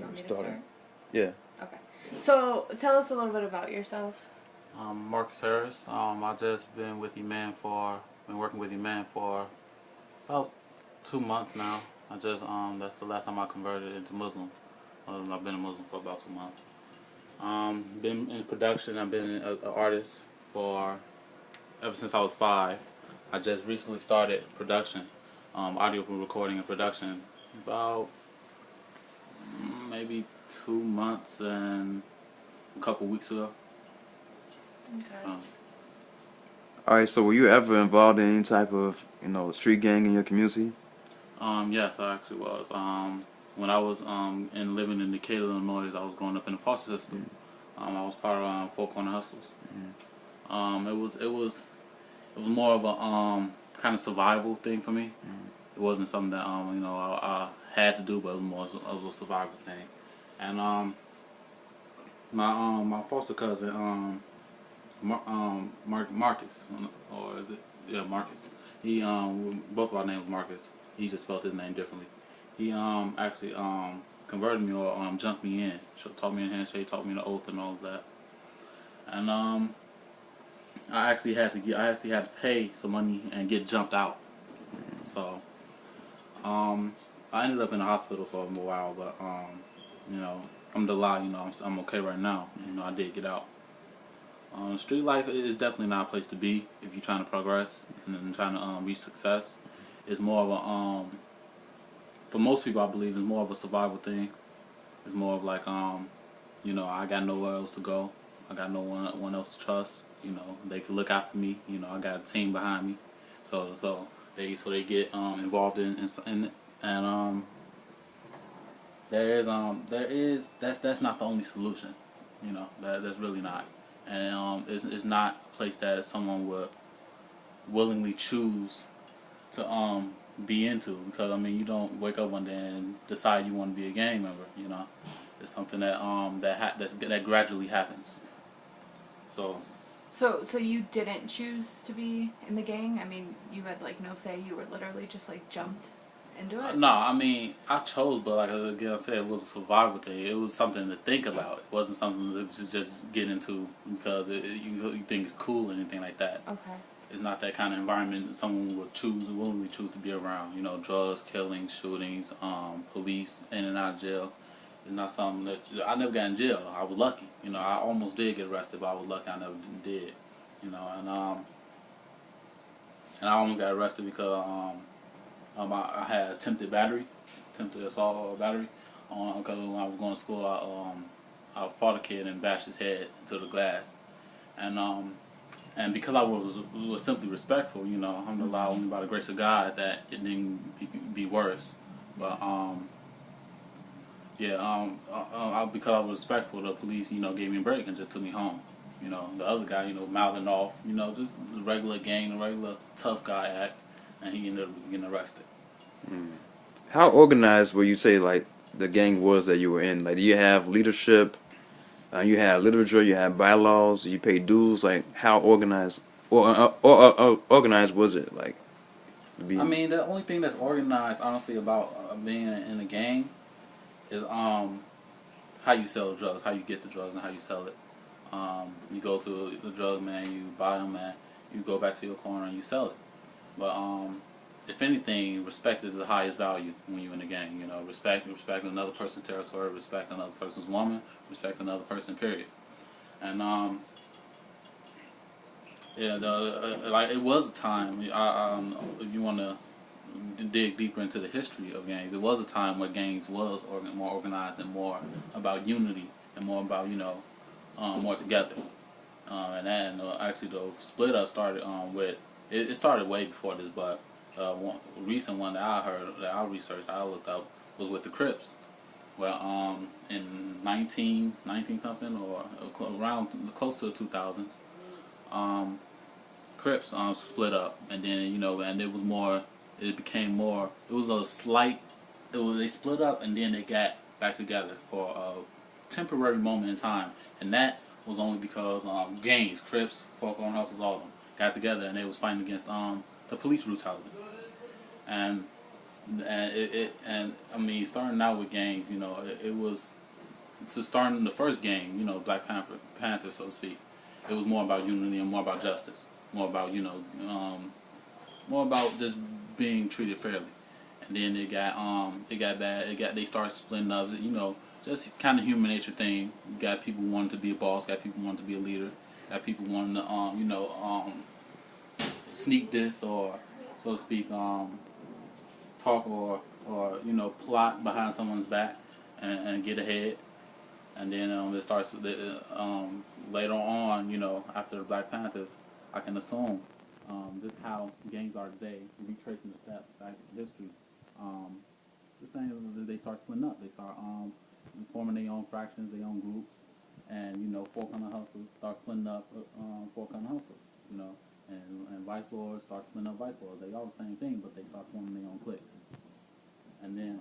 You want me to Started. start? Yeah. Okay. So tell us a little bit about yourself. Marcus Harris. I just been working with Iman for about 2 months now. That's the last time I converted into Muslim. I've been a Muslim for about 2 months. Been in production. I've been an artist for ever since I was 5. I just recently started production, audio recording and production, about maybe 2 months and a couple weeks ago. Okay. All right. So were you ever involved in any type of street gang in your community? Yes, I actually was. When I was living in Decatur, Illinois, I was growing up in the foster system. I was part of Four Corner Hustles. It was more of a kind of survival thing for me. It wasn't something that I had to do, but it was more of a survival thing. And my foster cousin Marcus, or is it? Yeah, Marcus. He both of our names Marcus. He just spelled his name differently. He actually converted me or jumped me in. Taught me a handshake, taught me the oath and all of that. And I actually had to pay some money and get jumped out. So I ended up in the hospital for a while, but alhamdulillah, I'm okay right now. I did get out. Street life is definitely not a place to be if you're trying to progress and trying to reach success. It's more of a for most people, I believe, it's more of a survival thing. It's more of like I got nowhere else to go. I got no one else to trust. They can look after me. I got a team behind me, so they get involved in it. And that's not the only solution. That's really not. And it's not a place that someone would willingly choose to be into, because you don't wake up one day and decide you want to be a gang member. It's something that that gradually happens. So So you didn't choose to be in the gang? I mean, you had like no say. You were literally just like jumped into it. no, I chose, but like again, I said, it was a survival thing. It was something to think about. It wasn't something to just get into because you think it's cool or anything like that. Okay. It's not that kind of environment that someone would willingly choose to be around. Drugs, killings, shootings, police in and out of jail. It's not something that I never got in jail. I was lucky. I almost did get arrested, but I was lucky I never did. And I almost got arrested because I had attempted assault or battery. Because when I was going to school, I fought a kid and bashed his head into the glass, and because I was simply respectful, alhamdulillah, only by the grace of God that it didn't be worse. But because I was respectful, the police gave me a break and just took me home. The other guy mouthing off, just the regular gang, the regular tough guy act, and he ended up getting arrested. How organized would you say like the gang was that you were in? Like, do you have leadership? You had literature. You had bylaws. You pay dues. Like, how organized or organized was it? Like, to be. The only thing that's organized, honestly, about being in a gang is how you sell the drugs, how you get the drugs, and how you sell it. You go to the drug man, you buy them, and you go back to your corner and you sell it. But if anything, respect is the highest value when you're in a gang. Respect another person's territory, respect another person's woman, respect another person. Period. And like it was a time. If you want to dig deeper into the history of gangs, there was a time where gangs was more organized and more about unity and more about more together. And actually the split up started with it started way before this, but one recent one that I heard, that I researched, I looked up, was with the Crips, where in 19 something or around close to the 2000s, Crips split up, and then and it was more, it became more, it was a slight, they split up and then they got back together for a temporary moment in time, and that was only because gangs, Crips, Folk on Hustles, all of them got together and they was fighting against the police brutality. And And and I mean, starting out with gangs, you know, it was to starting the first gang, you know, Panther, so to speak. It was more about unity and more about justice, more about more about just being treated fairly. And then it got bad. They started splitting up. You know, just kind of human nature thing. You got people wanting to be a boss. Got people wanting to be a leader. Got people wanting to sneak this or so to speak talk or plot behind someone's back and get ahead. And then it starts later on, you know, after the Black Panthers, I can assume just how gangs are today, retracing the steps back in history. The same as they start splitting up. They start forming their own fractions, their own groups, and you know, Four Corner Hustles start splitting up Four Corner Hustles, you know, and Vice Lords start splitting up Vice Lords. They all the same thing, but they start forming their own cliques. And then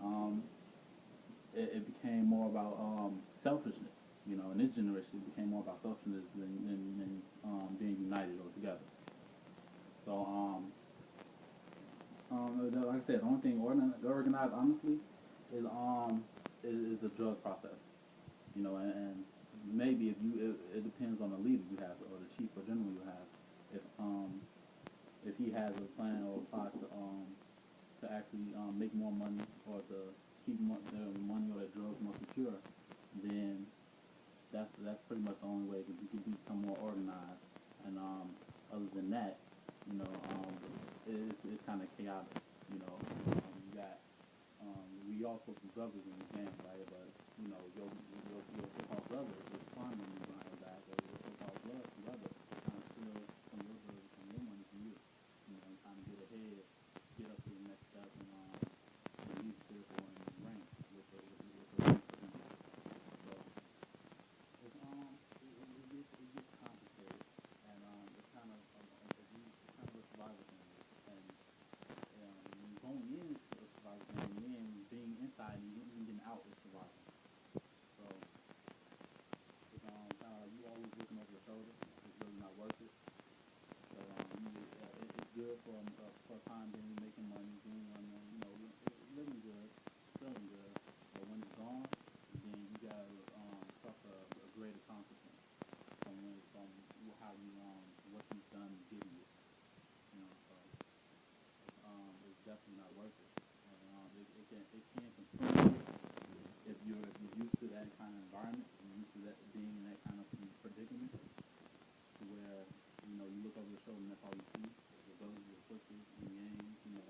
it became more about selfishness. You know, in this generation, it became more about selfishness than being united or together. So, like I said, the only thing organized, honestly, is the drug process. You know, and maybe it depends on the leader you have or the chief or general you have. If he has a plan or a plot to actually make more money or to keep their money or their drugs more secure, then that's pretty much the only way that you can become more organized. And other than that, you know, it's kind of chaotic. You know, you got we all supposed to be brothers in the game, right? But you know, your so-called brother is climbing you behind your back, or your so-called brother trying to steal some of your drugs, some of your money from you. You know, trying to get ahead, get up to the next step, and leadership or in rank with the So it gets complicated, and it's kind of a survival thing. And going in is a survival thing, and then being inside and getting out is survival. So it's kind of like you always looking over your shoulder. It's really not worth it. So it's good for a time being, making money, doing living good, feeling good. But when it's gone, then you gotta suffer a greater consequence from how you what you've done getting it. You know, so it's definitely not worth it. And it can consume you if you're used to that kind of environment, you're used to that being in that kind of predicament, to where you know you look over your shoulder and that's all you see. Your brothers, your sisters, and gangs, you know,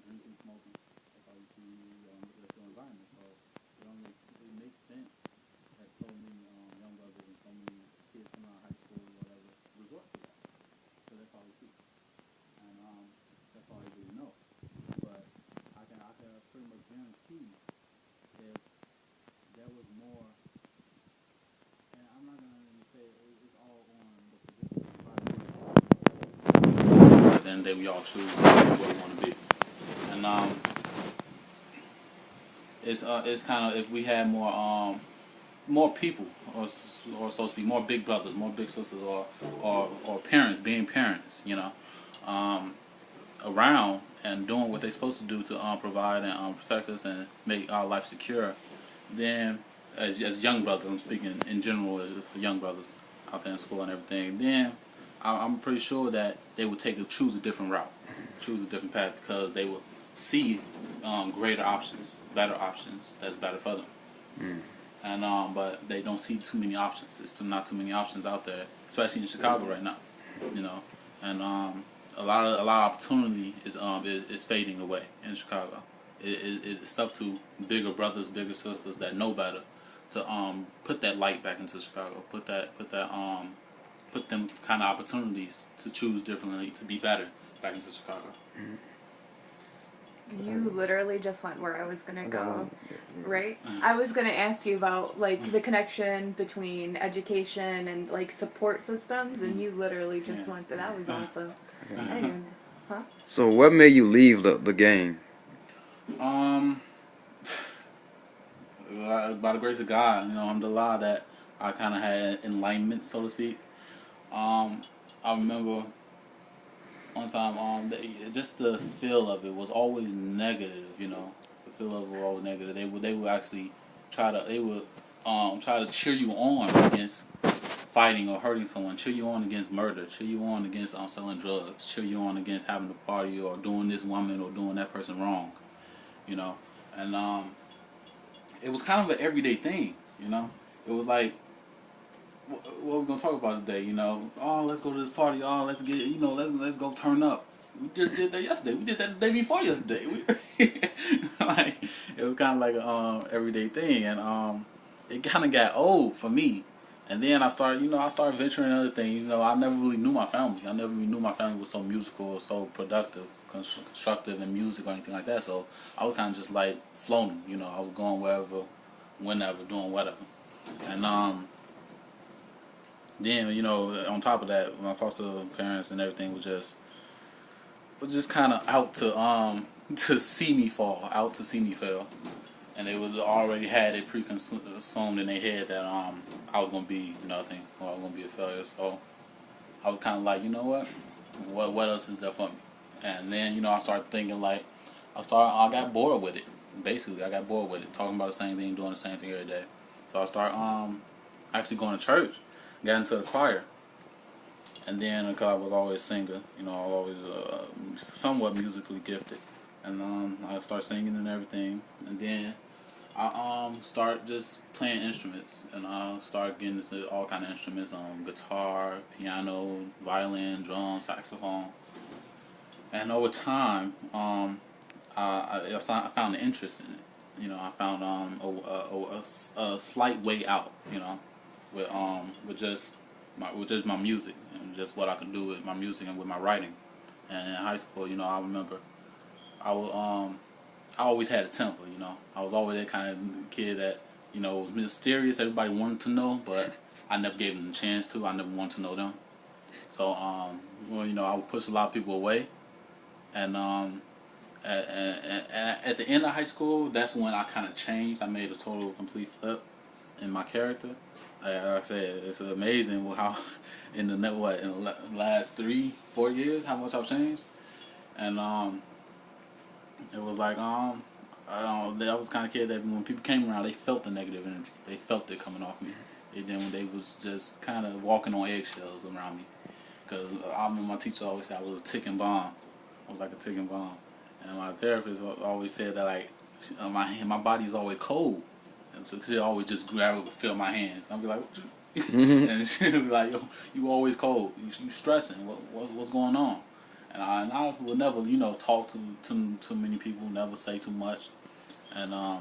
drinking, smoking. That's all you see. That's your environment. So it makes sense that so many young brothers and so many kids coming out of high school or whatever resort to that. So that's all you see, and that's all you really know. But I can pretty much guarantee if there was more, and I'm not gonna say it's all on the position of at the end of the day, we all choose what we want to be, and it's kind of if we had more people, or so to speak, more big brothers, more big sisters, or parents being parents, you know, around and doing what they're supposed to do to provide and protect us and make our life secure, then as young brothers, I'm speaking in general for young brothers out there in school and everything, then I'm pretty sure that they would choose a different route, choose a different path, because they will see greater options, better options that's better for them. And but they don't see too many options. There's not too many options out there, especially in Chicago right now. You know, and a lot of opportunity is fading away in Chicago. It's up to bigger brothers, bigger sisters that know better to put that light back into Chicago. Put them kind of opportunities to choose differently, to be better back into Chicago. You literally just went where I was gonna go, right? I was gonna ask you about like the connection between education and like support systems, and you literally just went to that. Was awesome. I didn't even, huh? So what made you leave the game? By the grace of God, you know, alhamdulillah, that I kind of had enlightenment, so to speak. I remember one time, just the feel of it was always negative. You know, the feel of it was always negative. They would actually try to cheer you on against fighting or hurting someone, cheer you on against murder, cheer you on against selling drugs, cheer you on against having a party or doing this woman or doing that person wrong. You know, and it was kind of an everyday thing. You know, it was like, what we're gonna talk about today, you know. Oh, let's go to this party. Oh, let's get, you know, let's go turn up. We just did that yesterday. We did that the day before yesterday. Like, it was kind of like a everyday thing, and it kind of got old for me. And then I started venturing other things. You know, I never really knew my family. I never really knew my family was so musical or so productive, constructive in music or anything like that. So I was kind of just like floating. You know, I was going wherever, whenever, doing whatever, and then, you know, on top of that, my foster parents and everything was just kind of out to to see me fall, out to see me fail, and they was already had it preconceived in their head that I was gonna be nothing or I was gonna be a failure. So I was kind of like, you know what else is there for me? And then, you know, I started thinking like I got bored with it. Basically, I got bored with it, talking about the same thing, doing the same thing every day. So I started actually going to church. Got into the choir, and then because I was always a singer, you know, I was always somewhat musically gifted, and I started singing and everything, and then I start just playing instruments, and I started getting into all kind of instruments, guitar, piano, violin, drum, saxophone, and over time, I found an interest in it. You know, I found a slight way out. You know, with just my music and just what I could do with my music and with my writing. And in high school, you know, I remember I always had a temper. You know, I was always that kind of kid that, you know, was mysterious. Everybody wanted to know, but I never gave them the chance to. I never wanted to know them. So well, you know, I would push a lot of people away, and at the end of high school, that's when I kind of changed. I made a total complete flip in my character. Like I said, it's amazing how in the last 3-4 years how much I've changed, and it was like I was the kind of kid that when people came around, they felt the negative energy, they felt it coming off me. And then when they was just kind of walking on eggshells around me, because I remember my teacher always said I was a ticking bomb. I was like a ticking bomb, and my therapist always said that like my body's always cold. And so she'd always just grab it and feel my hands. I'd be like, what you? And she'd be like, yo, you always cold. You stressing. What's going on? And I would never, you know, talk to many people, never say too much. And I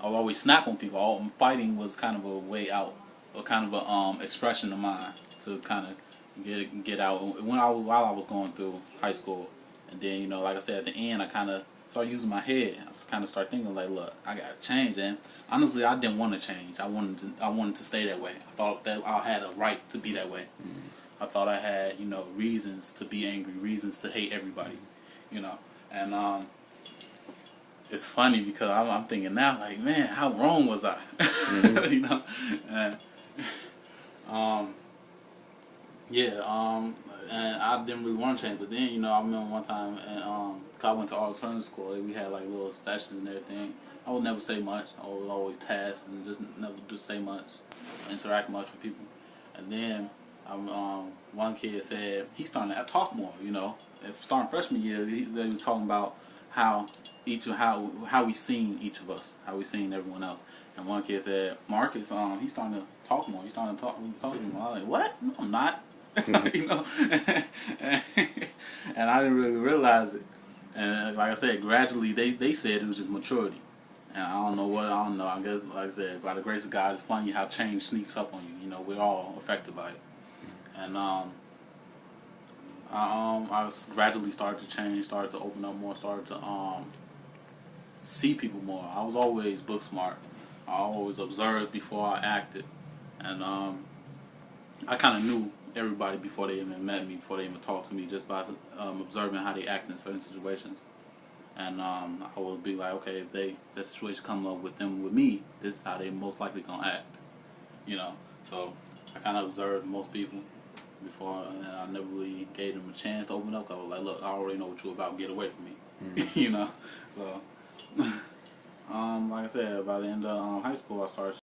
would always snap on people. Fighting was kind of a way out, or kind of a expression of mine to kind of get out while I was going through high school. And then, you know, like I said, at the end, I kind of started using my head. I kind of started thinking like, look, I gotta change. And honestly, I didn't want to change. I wanted to stay that way. I thought that I had a right to be that way. Mm-hmm. I thought I had, you know, reasons to be angry, reasons to hate everybody, you know. And it's funny because I'm thinking now, like, man, how wrong was I? Mm-hmm. You know. And and I didn't really want to change. But then, you know, I remember one time, and cause I went to alternative school, we had like little sessions and everything. I would never say much. I would always pass and just never say much, interact much with people. And then one kid said he's starting to talk more. You know, starting freshman year, they were talking about how we seen each of us, how we seen everyone else. And one kid said, Marcus, he's starting to talk more. He's starting to talk to me more. I was like, what? No, I'm not. You know, and I didn't really realize it. And like I said, gradually they said it was just maturity. And I don't know. I guess, like I said, by the grace of God, it's funny how change sneaks up on you. You know, we're all affected by it. And I gradually started to change, started to open up more, started to see people more. I was always book smart. I always observed before I acted, and I kind of knew everybody before they even met me, before they even talked to me, just by observing how they act in certain situations. And I would be like, okay, if that situation come up with me, this is how they most likely gonna act. You know, so I kind of observed most people, before, and I never really gave them a chance to open up. 'Cause I was like, look, I already know what you're about. Get away from me, you know. So, like I said, by the end of high school, I started